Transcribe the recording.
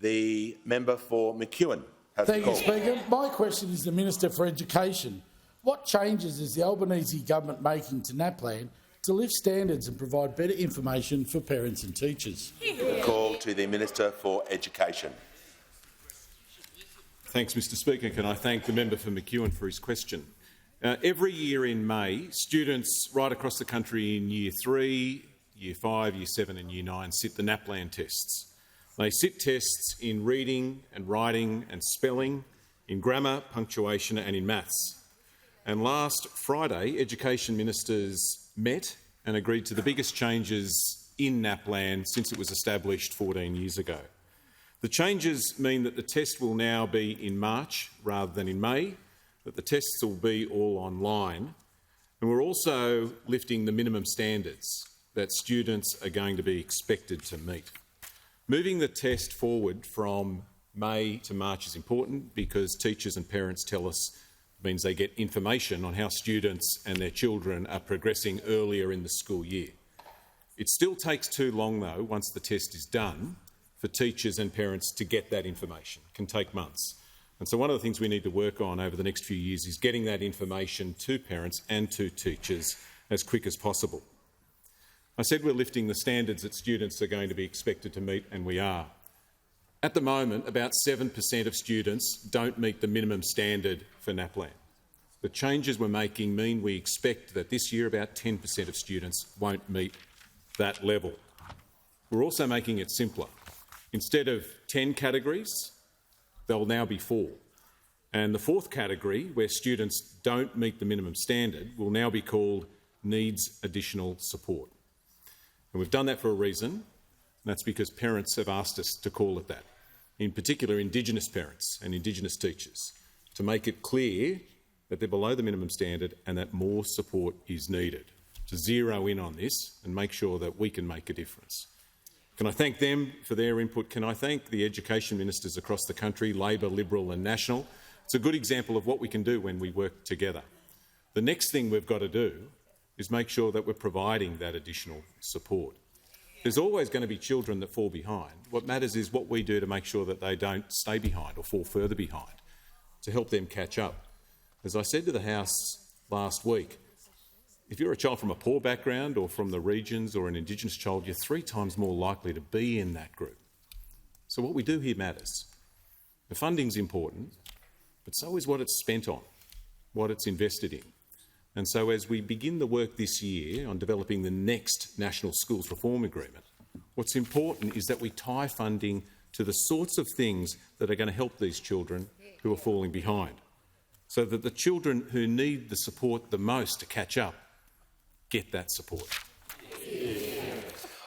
The member for McEwen has the call. Thank you, Speaker. My question is the Minister for Education. What changes is the Albanese government making to NAPLAN to lift standards and provide better information for parents and teachers? Call to the Minister for Education. Thanks, Mr Speaker. Can I thank the member for McEwen for his question? Every year in May, students right across the country in Year 3, Year 5, Year 7 and Year 9 sit the NAPLAN tests. They sit tests in reading and writing and spelling, in grammar, punctuation and in maths. And last Friday, Education Ministers met and agreed to the biggest changes in NAPLAN since it was established 14 years ago. The changes mean that the test will now be in March rather than in May, that the tests will be all online, and we're also lifting the minimum standards that students are going to be expected to meet. Moving the test forward from May to March is important because teachers and parents tell us it means they get information on how students and their children are progressing earlier in the school year. It still takes too long, though, once the test is done, for teachers and parents to get that information. It can take months. And so one of the things we need to work on over the next few years is getting that information to parents and to teachers as quick as possible. I said we're lifting the standards that students are going to be expected to meet, and we are. At the moment, about 7% of students don't meet the minimum standard for NAPLAN. The changes we're making mean we expect that this year about 10% of students won't meet that level. We're also making it simpler. Instead of 10 categories, there'll now be 4. And the 4th category, where students don't meet the minimum standard, will now be called needs additional support. And we've done that for a reason, and that's because parents have asked us to call it that, in particular Indigenous parents and Indigenous teachers, to make it clear that they're below the minimum standard and that more support is needed, to zero in on this and make sure that we can make a difference. Can I thank them for their input? Can I thank the education ministers across the country, Labor, Liberal and National? It's a good example of what we can do when we work together. The next thing we've got to do is make sure that we're providing that additional support. There's always going to be children that fall behind. What matters is what we do to make sure that they don't stay behind or fall further behind, to help them catch up. As I said to the House last week, if you're a child from a poor background or from the regions or an Indigenous child, you're 3 times more likely to be in that group. So what we do here matters. The funding's important, but so is what it's spent on, what it's invested in. And so as we begin the work this year on developing the next National Schools Reform Agreement, what's important is that we tie funding to the sorts of things that are going to help these children who are falling behind, so that the children who need the support the most to catch up get that support.